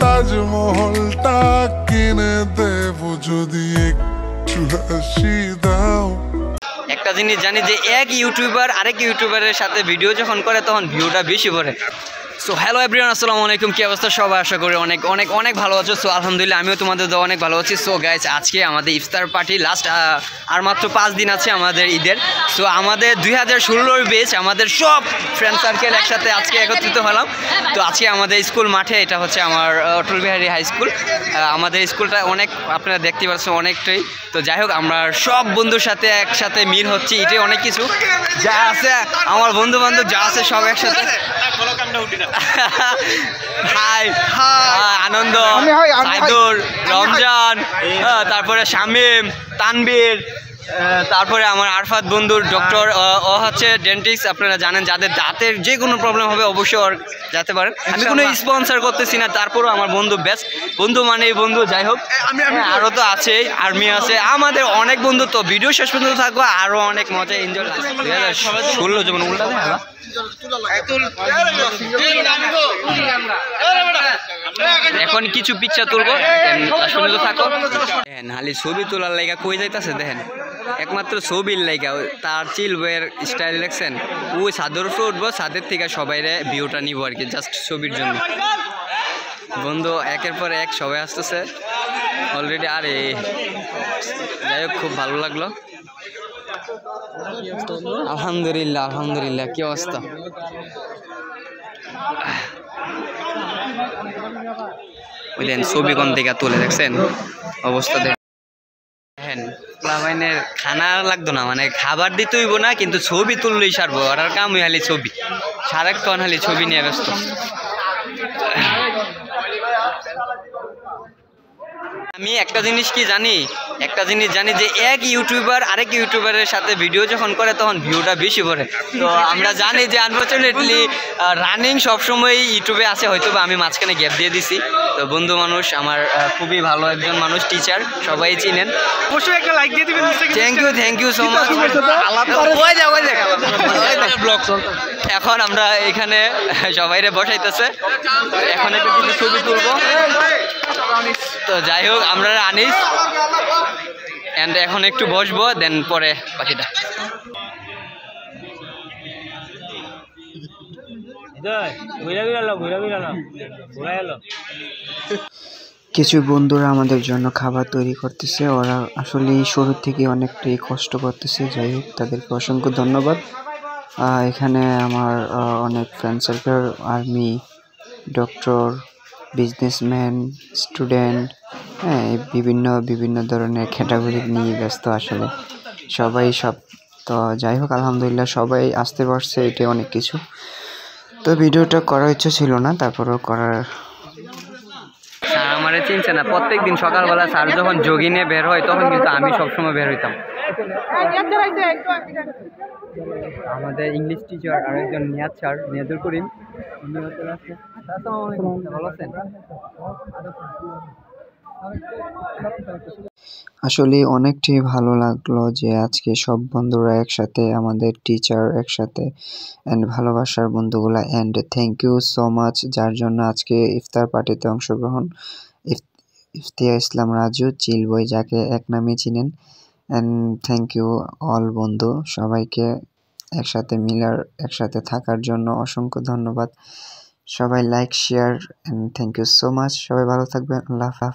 তাজমহলটা কিনে দেব যদি একটু হাসি দাও। একটা জিনিস জানি যে এক ইউটিউবার আরেক ইউটিউবারের সাথে ভিডিও যখন করে তখন ভিউটা বেশি পড়ে। সো হ্যালো এভরিওয়ান, আসসালামু আলাইকুম। কী অবস্থা সবাই? আশা করি অনেক অনেক অনেক ভালো আছো। সো আলহামদুলিল্লাহ আমিও তোমাদের তো অনেক ভালো আছি। সো গাইজ, আজকে আমাদের ইফতার পার্টি লাস্ট আর মাত্র 5 দিন আছে আমাদের ঈদের। সো আমাদের 2016 ব্যাচ আমাদের সব ফ্রেন্ড সার্কেল একসাথে আজকে একত্রিত হলাম। তো আজকে আমাদের স্কুল মাঠে, এটা হচ্ছে আমার অটল বিহারী হাই স্কুল। আমাদের স্কুলটা অনেক, আপনারা দেখতে পাচ্ছেন, অনেকটাই। তো যাই হোক, আমরা সব বন্ধুর সাথে একসাথে মিল হচ্ছে, এটাই অনেক কিছু। যা আছে আমার বন্ধু বান্ধব যা আছে সব একসাথে। হাই আনন্দ, সাইদুর, রমজান, তারপরে শামীম, তানবীর, তারপরে আমার আরফাত বন্ধুর ডক্টর, ও হচ্ছে ডেন্টিস্ট। আপনারা জানেন, যাদের দাঁতের যে কোনো প্রবলেম হবে অবশ্যই ওর যেতে পারেন। আমি কোনো স্পন্সর করতেছি না, তারপরেও আমার বন্ধু বেস্ট বন্ধু মানে এই বন্ধু। যাই হোক, আরও তো আছে, আর্মি আছে, আমাদের অনেক বন্ধু। তো ভিডিও শেষ পর্যন্ত থাকবো, আরও অনেক মজা এনজয়। 2016 যেমন উল্টা দেয় না। এখন কিছু পিকচার তুলবো, শুনতে থাকো। নাহলে ছবি তোলার লাইগা কই যাইতেছে দেখেন, একমাত্র ছবির লাইগা। তার চিল বইয়ের স্টাইল দেখছেন, ওই ছাদের উপরে উঠবো, ছাদের থেকে সবাই ভিউটা নিব আর কি, জাস্ট ছবির জন্য। বন্ধু একের পর এক সবাই আসতেছে অলরেডি। আরে যাই হোক, খুব ভালো লাগলো। আলহামদুলিল্লাহ আলহামদুলিল্লাহ। কি অবস্থা? ওই দেন ছবি কোন দিকে তুলে দেখছেন অবস্থা দেখেন। প্লাবাইনের খানা লাগতো না, মানে খাবার দিতে হইব না, কিন্তু ছবি তুললেই সারবো। আর কাম হালি ছবি, সারাক্ষণ হালি ছবি নিয়ে ব্যস্ত। আমি একটা জিনিস জানি যে এক ইউটিউবার আরেক ইউটিউবারের সাথে ভিডিও যখন করে তখন ভিউটা বেশি পড়ে। তো আমরা জানি যে আনফর্চুনেটলি রানিং সবসময় ইউটিউবে আছে, হয়তো বা আমি মাঝখানে গ্যাপ দিয়ে দিছি। তো বন্ধু মানুষ আমার, খুবই ভালো একজন মানুষ, টিচার, সবাই চিনেন। অবশ্যই একটা লাইক দিয়ে দিবেন। Thank you so much. এখন আমরা এখানে সবাইরে বসাইতেছে, এখন একটু কিছু ছবি তুলবো। তো যাই হোক, আমরা আনিস এন্ড এখন একটু বসবো, দেন পরে বাকিটা। কিছু বন্ধুরা আমাদের জন্য খাবার তৈরি করতেছে, ওরা আসলে শুরু থেকে অনেকটাই কষ্ট করতেছে। যাই হোক, তাদেরকে অসংখ্য ধন্যবাদ। এখানে আমার অনেক friend circle, army, doctor, businessman, student, হ্যাঁ, বিভিন্ন ধরনের ক্যাটাগরি নিয়ে ব্যস্ত আসলে সবাই সব। তো যাই হোক, আলহামদুলিল্লাহ সবাই আসতে পারছে, এটাই অনেক কিছু। তো ভিডিওটা করার ইচ্ছা ছিল না, তারপরেও করার। স্যার আমারে চিনছে না, প্রত্যেকদিন সকালবেলা স্যার যখন জগিংয়ে বের হয় তখন কিন্তু আমি সবসময় বের হইতাম। আমাদের ইংলিশ টিচার আর একজন নিয়াজ স্যার, নিয়াজুল করিম, ভালো আছেন? আসলে অনেকটাই ভালো লাগলো যে আজকে সব বন্ধুরা একসাথে, আমাদের টিচার একসাথে, অ্যান্ড ভালোবাসার বন্ধুগুলা। And thank you so much যার জন্য আজকে ইফতার পার্টিতে অংশগ্রহণ, ইফতিয়া ইসলাম রাজু, চিলবই, যাকে এক নামে চিনেন। অ্যান্ড থ্যাংক ইউ অল বন্ধু, সবাইকে একসাথে মিলার, একসাথে থাকার জন্য অসংখ্য ধন্যবাদ। সবাই like, share, and thank you so much. সবাই ভালো থাকবেন। আল্লাহ হাফেজ।